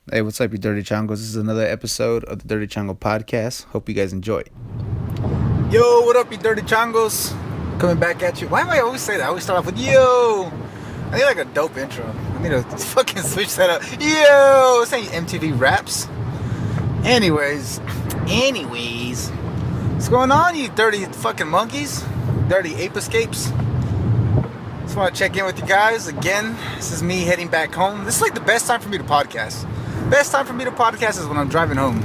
Hey, what's up, you dirty changos? This is another episode of the Dirty Chango podcast. Hope you guys enjoy. Yo, what up, you dirty changos? Coming back at you. Why do I always say that? I always start off with yo. I need like a dope intro. I need to fucking switch that up. Yo, this ain't MTV Raps. Anyways, what's going on, you dirty fucking monkeys? Dirty ape escapes? Just want to check in with you guys again. This is me heading back home. This is like the best time for me to podcast. Best time for me to podcast is when I'm driving home.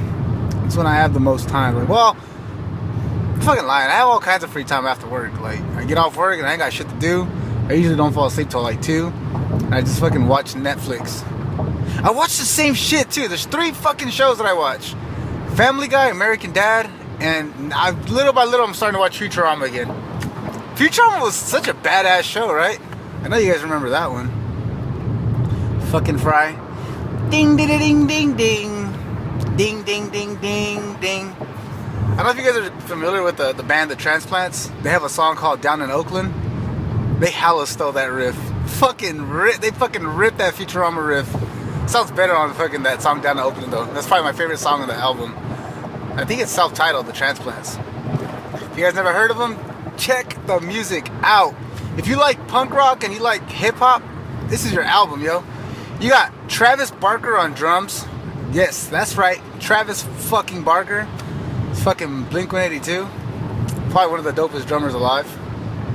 It's when I have the most time. Like, well, I'm fucking lying. I have all kinds of free time after work. Like, I get off work and I ain't got shit to do. I usually don't fall asleep till like 2. And I just fucking watch Netflix. I watch the same shit too. There's 3 fucking shows that I watch: Family Guy, American Dad, and little by little I'm starting to watch Futurama again. Futurama was such a badass show, right? I know you guys remember that one. Fucking Fry. Ding ding ding ding ding. Ding ding ding ding ding. I don't know if you guys are familiar with the band The Transplants. They have a song called Down in Oakland. They hella stole that riff. They fucking ripped that Futurama riff. Sounds better on fucking that song Down in Oakland though. That's probably my favorite song on the album. I think it's self-titled, The Transplants. If you guys never heard of them, check the music out. If you like punk rock and you like hip-hop, this is your album, yo. You got Travis Barker on drums. Yes, that's right, Travis fucking Barker. It's fucking Blink-182. Probably one of the dopest drummers alive.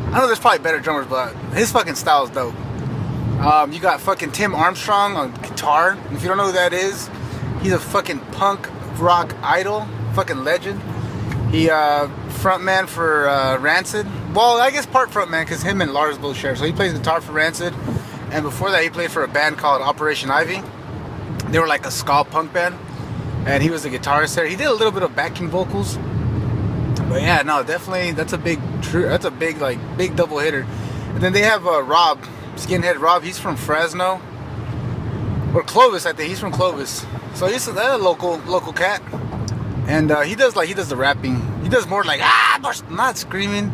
I know there's probably better drummers, but his fucking style is dope. You got fucking Tim Armstrong on guitar. And if you don't know who that is, he's a fucking punk rock idol, fucking legend. He frontman for Rancid. Well, I guess part frontman because him and Lars both share. So he plays guitar for Rancid, and before that he played for a band called Operation Ivy. They were like a ska punk band, and he was the guitarist there. He did a little bit of backing vocals, but yeah, no, definitely that's a big big double hitter. And then they have Rob, Skinhead Rob. He's from Fresno or Clovis, I think. He's from Clovis, so he's a local cat. And he does the rapping. He does more like not screaming.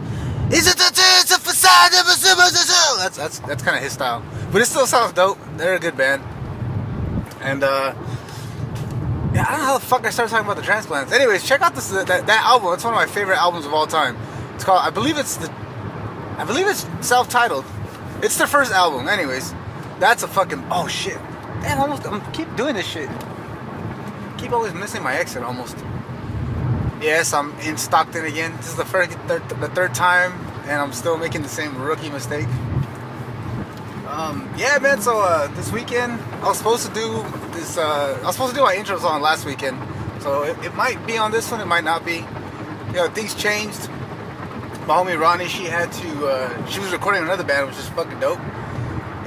It's a facade. That's kind of his style, but it still sounds dope. They're a good band. And yeah, I don't know how the fuck I started talking about The Transplants. Anyways, check out that album. It's one of my favorite albums of all time. It's called I believe it's self-titled. It's their first album. Anyways, that's a fucking oh shit. Damn, I'm keep doing this shit. Keep always missing my exit almost. Yes, I'm in Stockton again. This is the third time, and I'm still making the same rookie mistake. Yeah, man. So this weekend, I was supposed to do this. I was supposed to do my intro song last weekend, so it might be on this one. It might not be. You know, things changed. My homie Ronnie, she was recording another band, which is fucking dope,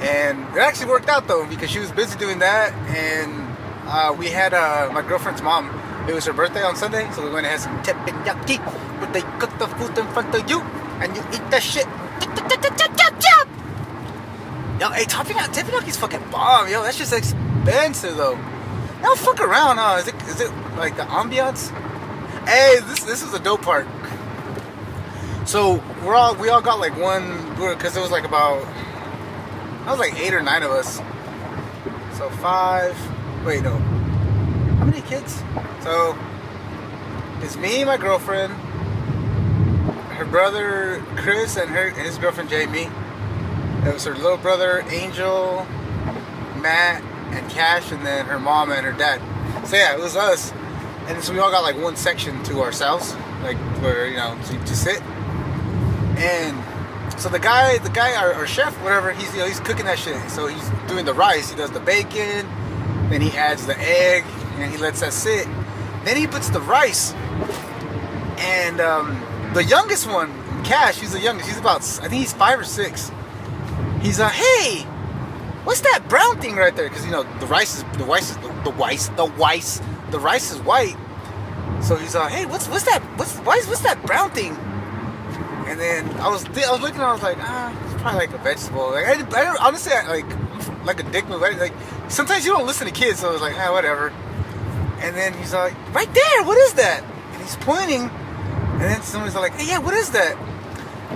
and it actually worked out though because she was busy doing that, and we had my girlfriend's mom. It was her birthday on Sunday, so we went and had some teppanyaki, where they cook the food in front of you, and you eat that shit. Yo, hey, teppanyaki fucking bomb, yo. That's just expensive though. Don't fuck around, huh? Is it like the ambiance? Hey, this is the dope part. So we all got like one, because it was like about, I was like 8 or 9 of us. So 5. Wait, no. How many kids? So it's me, my girlfriend, her brother Chris, and his girlfriend Jamie. It was her little brother Angel, Matt, and Cash, and then her mom and her dad. So yeah, it was us, and so we all got like one section to ourselves, like where to sit. And so the guy, our chef, whatever, he's cooking that shit. So he's doing the rice. He does the bacon, then he adds the egg, and he lets that sit. Then he puts the rice, and the youngest one, Cash, he's the youngest. He's about, I think he's 5 or 6. He's like, hey, what's that brown thing right there? Because the rice is white. So he's like, hey, what's that? What's that brown thing? And then I was looking, I was like, it's probably like a vegetable. Like I honestly, like a dick move. Like sometimes you don't listen to kids, so I was like, whatever. And then he's like, right there, what is that? And he's pointing, and then somebody's like, hey, yeah, what is that?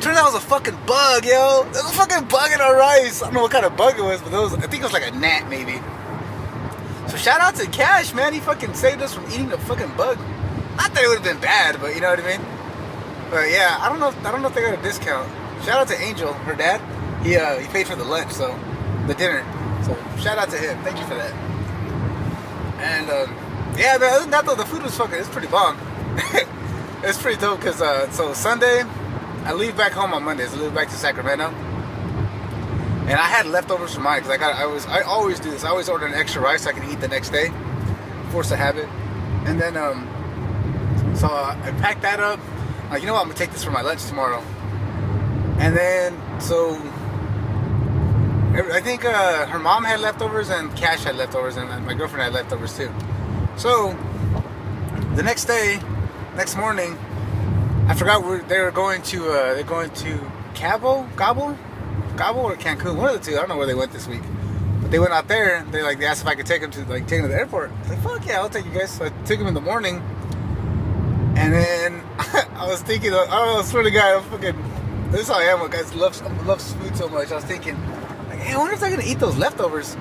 Turns out it was a fucking bug, yo. There was a fucking bug in our rice. I don't know what kind of bug it was, but I think it was like a gnat, maybe. So shout out to Cash, man. He fucking saved us from eating a fucking bug. Not that it would have been bad, but you know what I mean. But yeah, I don't know if they got a discount. Shout out to Angel, her dad. He paid for the lunch, so the dinner. So shout out to him. Thank you for that. And yeah, man. Other than that though, the food was it's pretty bomb. It's pretty dope because so Sunday, I leave back home on Mondays. I leave back to Sacramento, and I had leftovers from mine because I always do this. I always order an extra rice so I can eat the next day. Force a habit. And then so I packed that up. Like, you know what? I'm gonna take this for my lunch tomorrow. And then so I think her mom had leftovers and Cash had leftovers and my girlfriend had leftovers too. So the next morning, I forgot they're going to Cabo or Cancun, one of the two. I don't know where they went this week, but they went out there. They asked if I could take them to the airport. I was like, fuck yeah, I'll take you guys. So I took them in the morning, and then I was thinking, I don't know, I swear to God, this is how I am when guys love food so much. I was thinking, like, hey, I wonder if they're gonna eat those leftovers.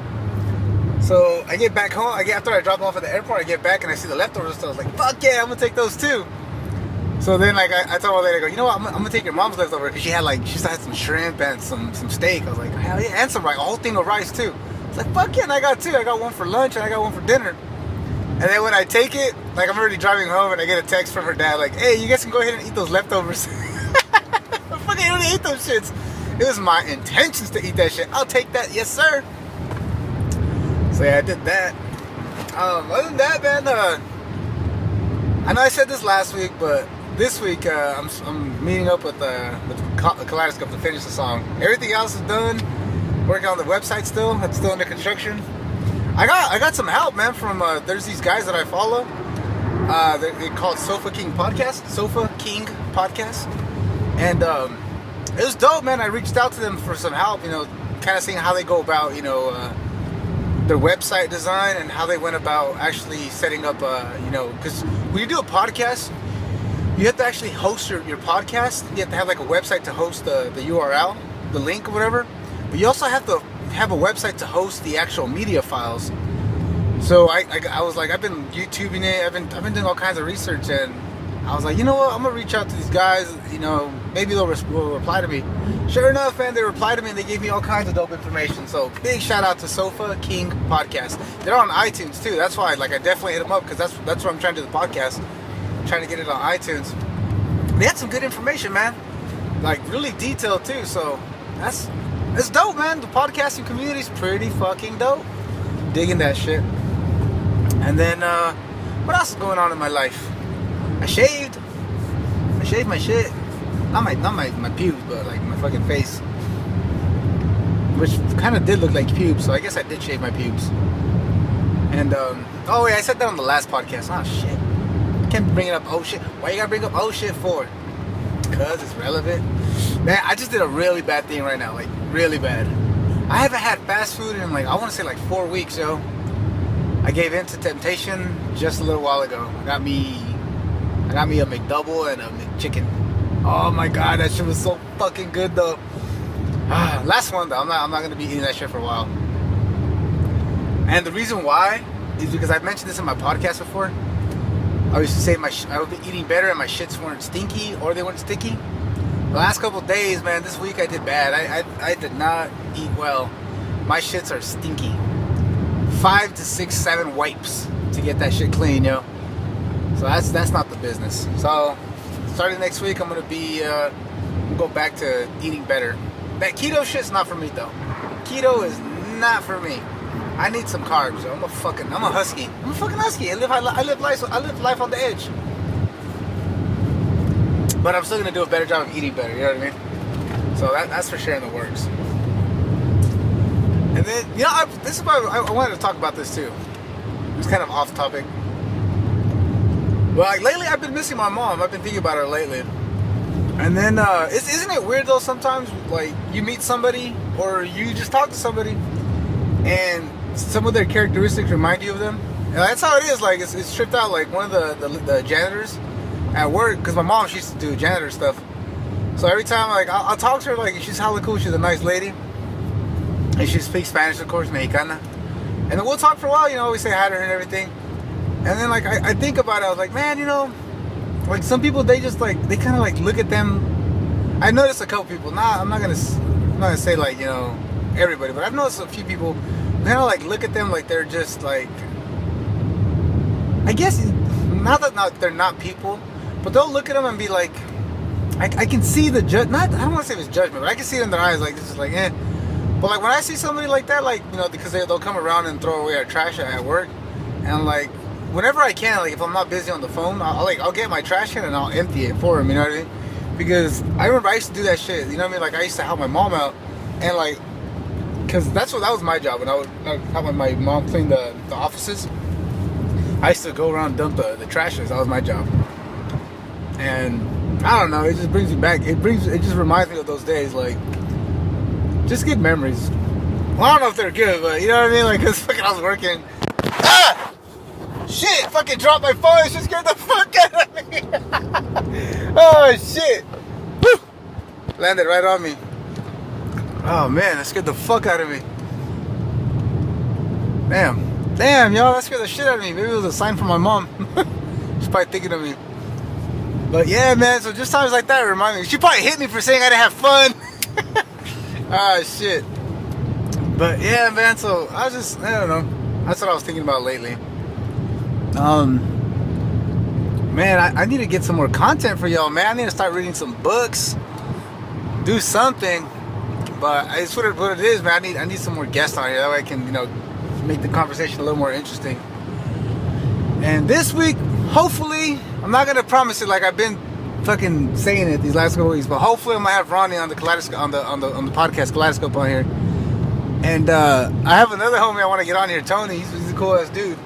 So I get back home. After I drop them off at the airport, I get back and I see the leftovers. So I was like, fuck yeah, I'm gonna take those too. So then, I told my lady, I go, you know what? I'm gonna take your mom's leftover because she still had some shrimp and some steak. I was like, hell yeah, and some rice, a whole thing of rice too. It's like, fuck yeah, and I got two. I got one for lunch and I got one for dinner. And then when I take it, I'm already driving home and I get a text from her dad, like, hey, you guys can go ahead and eat those leftovers. I fucking don't eat those shits. It was my intentions to eat that shit. I'll take that, yes sir. So yeah, I did that. Other than that, man, I know I said this last week, but this week I'm meeting up with Kaleidoscope to finish the song. Everything else is done. Working on the website still. It's still under construction. I got some help, man, from there's these guys that I follow. They call it Sofa King Podcast, and it was dope, man. I reached out to them for some help, kind of seeing how they go about, their website design and how they went about actually setting up, because when you do a podcast, you have to actually host your podcast. You have to have a website to host the URL, the link or whatever. But you also have to have a website to host the actual media files. So I was like, I've been YouTubing it. I've been doing all kinds of research, and I was like, you know what? I'm gonna reach out to these guys. Maybe they'll reply to me. Sure enough, man, they replied to me and they gave me all kinds of dope information. So big shout out to Sofa King Podcast. They're on iTunes too. That's why, I definitely hit them up because that's where I'm trying to do the podcast. I'm trying to get it on iTunes. They had some good information, man. Really detailed too. So that's dope, man. The podcasting community is pretty fucking dope. Digging that shit. And then what else is going on in my life? I shaved my shit. Not my pubes, but my fucking face. Which kind of did look like pubes, so I guess I did shave my pubes. And, oh yeah, I said that on the last podcast. Oh shit. Can't bring it up, oh shit. Why you gotta bring up oh shit for? Because it's relevant. Man, I just did a really bad thing right now, really bad. I haven't had fast food in I want to say 4 weeks, yo. I gave in to temptation just a little while ago. I got me a McDouble and a McChicken. Oh my god, that shit was so fucking good though. Last one though, I'm not gonna be eating that shit for a while. And the reason why is because I've mentioned this in my podcast before. I used to say I would be eating better and my shits weren't stinky or they weren't sticky. The last couple of days, man, this week I did bad. I did not eat well. My shits are stinky. 5 to 6, 7 wipes to get that shit clean, yo. So that's not the business. So starting next week, I'm gonna go back to eating better. That keto shit's not for me though. Keto is not for me. I need some carbs. Yo. I'm a husky. I'm a fucking husky. I live life on the edge. But I'm still gonna do a better job of eating better. You know what I mean? So that's for sure in the works. And then this is why I wanted to talk about this too. It's kind of off topic. But lately I've been missing my mom. I've been thinking about her lately. And then isn't it weird though sometimes you meet somebody or you just talk to somebody and some of their characteristics remind you of them. And that's how it is. It's tripped out. One of the janitors at work, because my mom, she used to do janitor stuff. So every time I'll talk to her, she's hella cool. She's a nice lady. And she speaks Spanish, of course, Mexicana. And then we'll talk for a while, you know, we say hi to her and everything. And then like I think about it, I was like, man, you know, like some people, they just like, they kind of like look at them. I noticed a couple people, I'm not gonna say like, you know, everybody, but I've noticed a few people kind of like look at them like they're just like, I guess not that they're not people, but they'll look at them and be like, I can see the I don't want to say it's judgment, but I can see it in their eyes, like this is like, eh. But like when I see somebody like that, like, you know, because they'll come around and throw away our trash at work, and like whenever I can, like if I'm not busy on the phone, I'll get my trash can and I'll empty it for them, you know what I mean? Because I remember I used to do that shit, you know what I mean? Like I used to help my mom out, and like, because that was my job when I would help my mom clean the offices. I used to go around and dump the trashes. That was my job. And I don't know, it just brings me back. It just reminds me of those days, like just good memories. Well, I don't know if they're good, but you know what I mean? Like, cause fucking I was working. Ah! Shit! Fucking dropped my phone. It just scared the fuck out of me. Oh shit! Woo! Landed right on me. Oh man, that scared the fuck out of me. Damn, y'all, that scared the shit out of me. Maybe it was a sign from my mom. She's probably thinking of me. But yeah, man, so just times like that remind me. She probably hit me for saying I didn't have fun. Ah, shit. But yeah, man, so I don't know. That's what I was thinking about lately. Man, I need to get some more content for y'all, man. I need to start reading some books. Do something. But it's what it is, man. I need some more guests on here. That way I can, you know, make the conversation a little more interesting. And this week, hopefully, I'm not gonna promise it like I've been fucking saying it these last couple weeks, but hopefully I might have Ronnie on the Kaleidoscope, on the podcast Kaleidoscope on here. And I have another homie I want to get on here, Tony. He's a cool ass dude.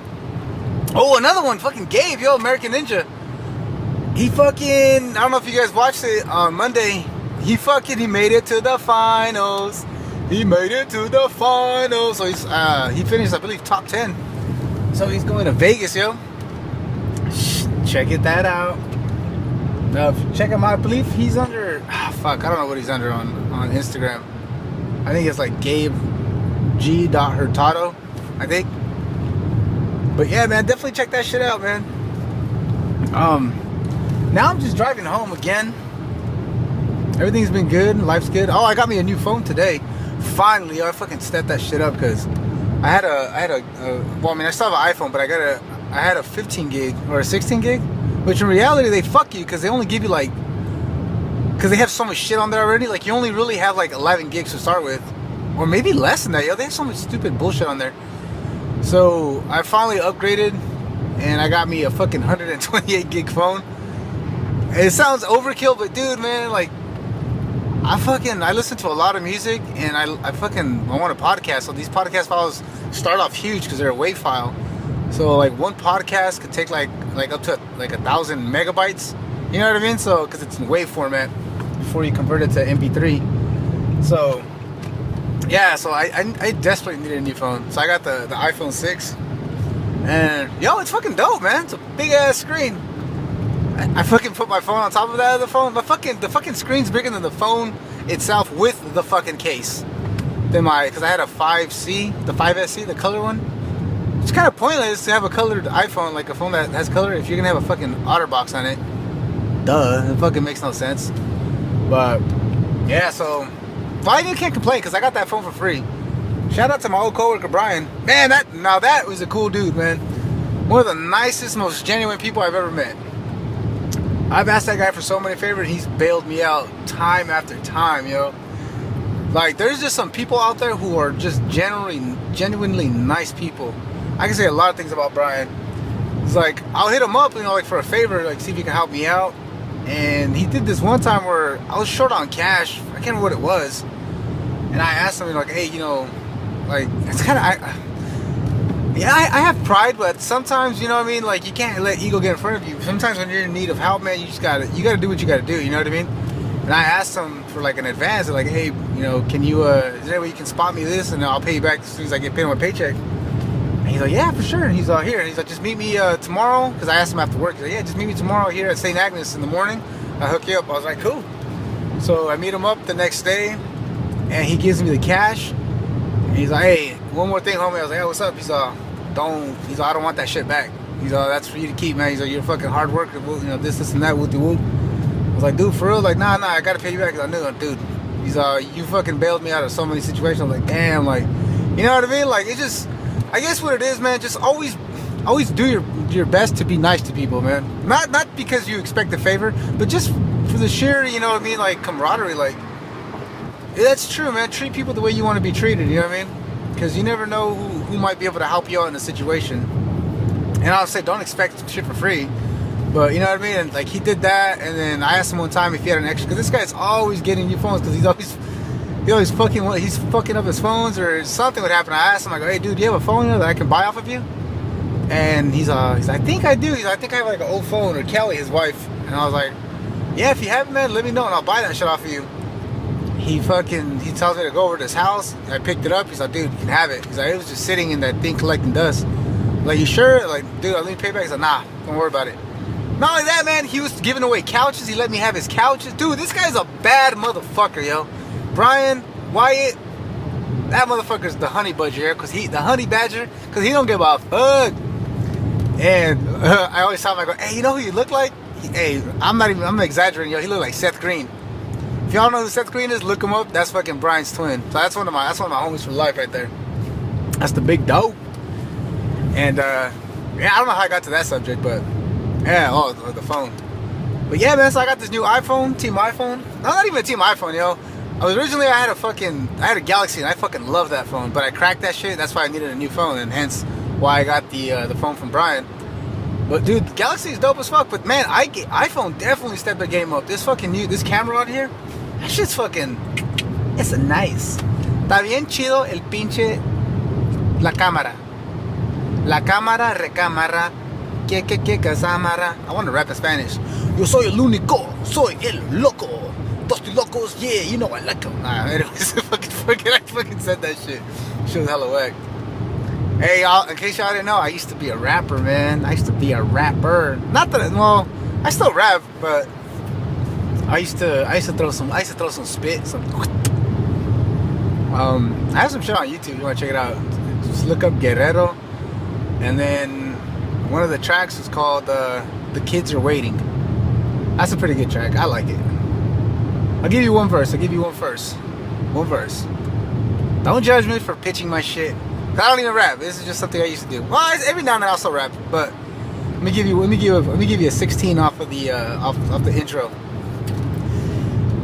Oh, another one, fucking Gabe, yo, American Ninja. He fucking, I don't know if you guys watched it on Monday. He made it to the finals. He made it to the finals. So he finished, I believe, top 10. So he's going to Vegas, yo. Check that out. Check him out. I believe he's under, I don't know what he's under on Instagram. I think it's like Gabe G.Hurtado, I think. But yeah, man, definitely check that shit out, man. Now I'm just driving home again. Everything's been good. Life's good. Oh, I got me a new phone today. Finally, I fucking stepped that shit up because I had a well, I mean, I still have an iPhone, but I had a 15 gig or a 16 gig, which in reality they fuck you because they only give you like, because they have so much shit on there already. Like you only really have like 11 gigs to start with, or maybe less than that. Yo, they have so much stupid bullshit on there. So I finally upgraded, and I got me a fucking 128 gig phone. It sounds overkill, but dude, man, like I listen to a lot of music, and I want a podcast. So these podcast files start off huge because they're a WAV file. So like one podcast could take like up to like 1,000 megabytes. You know what I mean? So because it's in WAV format before you convert it to MP3. So yeah, so I desperately needed a new phone. So I got the iPhone 6, and yo, it's fucking dope, man. It's a big ass screen. I fucking put my phone on top of that other phone. The fucking screen's bigger than the phone itself with the fucking case. Because I had a 5C, the 5SC, the color one. It's kind of pointless to have a colored iPhone, like a phone that has color, if you're gonna have a fucking OtterBox on it. Duh, it fucking makes no sense. But yeah, so I can't complain because I got that phone for free. Shout out to my old coworker Brian. Man, that was a cool dude, man. One of the nicest, most genuine people I've ever met. I've asked that guy for so many favors, and he's bailed me out time after time, yo. Like, there's just some people out there who are just genuinely nice people. I can say a lot of things about Brian. It's like, I'll hit him up, you know, like for a favor, like see if he can help me out. And he did this one time where I was short on cash. I can't remember what it was. And I asked him, like, hey, you know, like, it's kind of, I have pride, but sometimes, you know what I mean, like, you can't let ego get in front of you. Sometimes when you're in need of help, man, you gotta do what you gotta do, you know what I mean? And I asked him for like an advance, like, hey, you know, can you, is there any way you can spot me this, and I'll pay you back as soon as I get paid on my paycheck? And he's like, yeah, for sure. And he's out here, and he's like, just meet me tomorrow, because I asked him after work. He's like, yeah, just meet me tomorrow here at St. Agnes in the morning. I'll hook you up. I was like, cool. So I meet him up the next day, and he gives me the cash. And he's like, hey, one more thing, homie. I was like, hey, what's up? He's I don't want that shit back. He's that's for you to keep, man. He's like, you're a fucking hard worker. You know, this and that, whoop de whoop. I was like, dude, for real? Like, nah, I gotta pay you back. I knew, dude. He's you fucking bailed me out of so many situations. I'm like, damn, like, you know what I mean? Like, it's just, I guess what it is, man. Just always do your best to be nice to people, man. Not because you expect a favor, but just for the sheer, you know what I mean, like camaraderie. Like, yeah, that's true, man. Treat people the way you want to be treated. You know what I mean? Because you never know who might be able to help you out in a situation. And I'll say, don't expect shit for free. But you know what I mean? And like, he did that, and then I asked him one time if he had an extra, because this guy's always getting new phones, because he's fucking up his phones, or something would happen. I asked him, like, hey dude, do you have a phone here that I can buy off of you? And he's I think I do. I think I have like an old phone, or Kelly, his wife. And I was like, yeah, if you have it, man, let me know and I'll buy that shit off of you. He tells me to go over to his house. I picked it up. He's like, dude, you can have it. He's like, it was just sitting in that thing collecting dust. Like, you sure? Like, dude, let me pay back. He's like, nah, don't worry about it. Not only that, man, he was giving away couches. He let me have his couches. Dude, this guy's a bad motherfucker, yo. Brian, Wyatt, that motherfucker's the honey badger, the honey badger, because he don't give a fuck. And I always tell him, I go, hey, you know who you look like? Hey, I'm not exaggerating, yo. He look like Seth Green. If y'all know who Seth Green is, look him up. That's fucking Brian's twin. So that's one of my homies for life right there. That's the big dope. And yeah, I don't know how I got to that subject, but yeah, the phone. But yeah, man, so I got this new iPhone, Team iPhone. No, not even a Team iPhone, yo. I had a Galaxy, and I fucking love that phone, but I cracked that shit. That's why I needed a new phone, and hence why I got the phone from Brian. But dude, the Galaxy is dope as fuck. But man, iPhone definitely stepped the game up. This camera out here, that shit's fucking, it's a nice. Está bien chido el pinche la cámara. La cámara recámara. Que cámara. I want to rap in Spanish. Yo soy el único, soy el loco. Dos locos, yeah, you know I like them. Nah, anyways, I fucking said that shit. Shit was hella whack. Hey, y'all, in case y'all didn't know, I used to be a rapper, man. I used to be a rapper. Not that, well, I still rap, but I used to throw some spit, I have some shit on YouTube. You want to check it out? Just look up Guerrero, and then one of the tracks is called "The Kids Are Waiting." That's a pretty good track. I like it. I'll give you one verse. One verse. Don't judge me for pitching my shit. I don't even rap. This is just something I used to do. Well, every now and then I also rap, but let me give you a 16 off of the off the intro.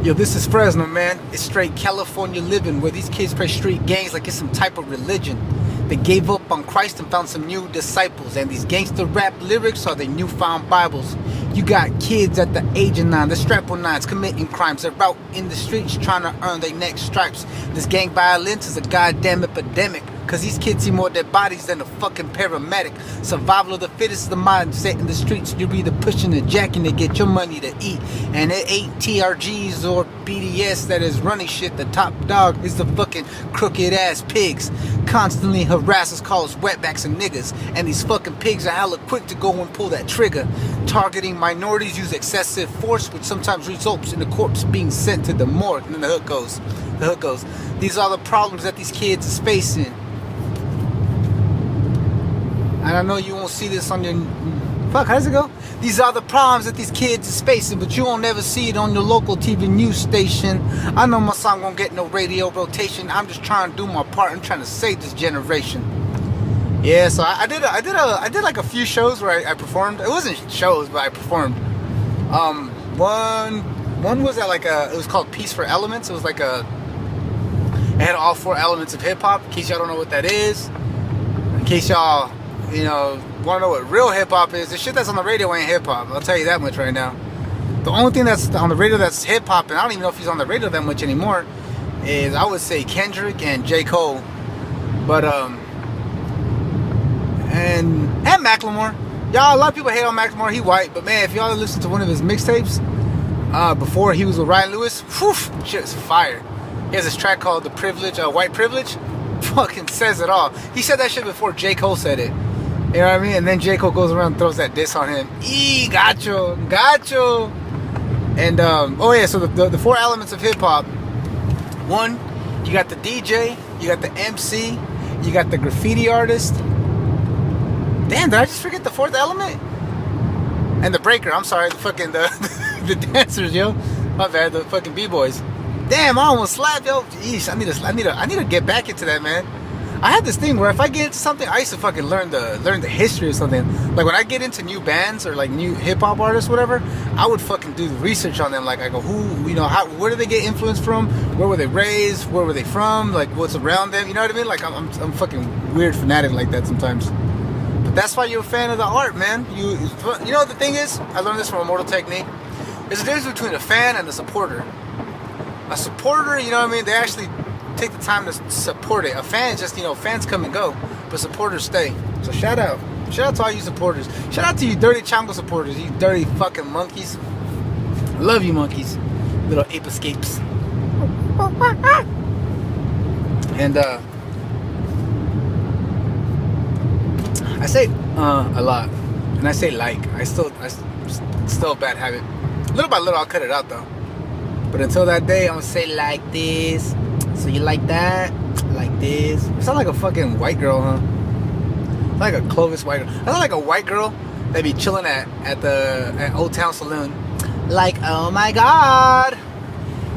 Yo, this is Fresno, man. It's straight California living, where these kids play street gangs like it's some type of religion. They gave up on Christ and found some new disciples, and these gangster rap lyrics are their newfound Bibles. You got kids at the age of 9, the strap-on 9s committing crimes. They're out in the streets trying to earn their next stripes. This gang violence is a goddamn epidemic, cause these kids see more dead bodies than a fucking paramedic. Survival of the fittest is the mindset in the streets. You're either pushing and jacking to get your money to eat, and it ain't TRGs or BDS that is running shit. The top dog is the fucking crooked ass pigs. Constantly harass us, call us wetbacks and niggas, and these fucking pigs are hella quick to go and pull that trigger. Targeting minorities use excessive force, which sometimes results in the corpse being sent to the morgue. And then the hook goes. These are the problems that these kids is facing. And I know you won't see this on your... Fuck, how does it go? These are the problems that these kids is facing, but you won't never see it on your local TV news station. I know my song won't get no radio rotation. I'm just trying to do my part. I'm trying to save this generation. Yeah, so I did like a few shows where I performed. It wasn't shows, but I performed. One was at it was called Peace for Elements. It was like it had all 4 elements of hip hop. In case y'all don't know what that is. In case y'all, want to know what real hip hop is, the shit that's on the radio ain't hip hop. I'll tell you that much right now. The only thing that's on the radio that's hip hop, and I don't even know if he's on the radio that much anymore, is I would say Kendrick and J. Cole, but and Macklemore. Y'all, a lot of people hate on Macklemore. He white, but man, if y'all listen to one of his mixtapes before he was with Ryan Lewis, whew, shit is fire. He has this track called "The Privilege," White Privilege. Fucking says it all. He said that shit before J. Cole said it. You know what I mean? And then J. Cole goes around and throws that diss on him. Gacho. And, oh yeah, so the 4 elements of hip-hop. 1, you got the DJ, you got the MC, You got the graffiti artist. Damn, did I just forget the fourth element? And the breaker. I'm sorry, the dancers, yo. My bad, the fucking b-boys. Damn, I almost slapped, yo. Jeez, I need to get back into that, man. I had this thing where if I get into something, I used to fucking learn the history or something. Like when I get into new bands or like new hip hop artists, whatever, I would fucking do the research on them. Like I go, who, you know, where did they get influence from? Where were they raised? Where were they from? Like what's around them? You know what I mean? Like I'm fucking weird fanatic like that sometimes. But that's why you're a fan of the art, man. You know the thing is, I learned this from Immortal Technique. There's a difference between a fan and a supporter. A supporter, you know what I mean? They actually take the time to support it. A fan just, you know, fans come and go, but supporters stay. So shout out to all you supporters. Shout out to you dirty Chango supporters, you dirty fucking monkeys. Love you monkeys, little ape escapes. And I say a lot, and I say like. It's still a bad habit. Little by little, I'll cut it out though. But until that day, I'm gonna say like this. So you like that? Like this? I sound like a fucking white girl, huh? Like a Clovis white girl. I sound like a white girl that be chilling at Old Town Saloon. Like, oh my god,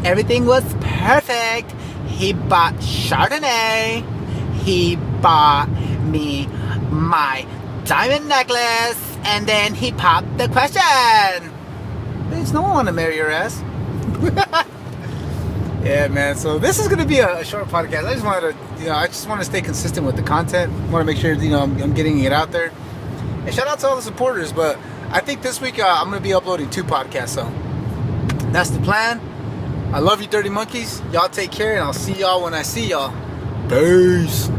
everything was perfect. He bought Chardonnay. He bought me my diamond necklace, and then he popped the question. Bitch, no one want to marry your ass. Yeah, man. So this is gonna be a short podcast. I just wanted to, you know, I just want to stay consistent with the content. I want to make sure, you know, I'm getting it out there. And shout out to all the supporters. But I think this week I'm gonna be uploading 2 podcasts. So that's the plan. I love you, dirty monkeys. Y'all take care, and I'll see y'all when I see y'all. Peace.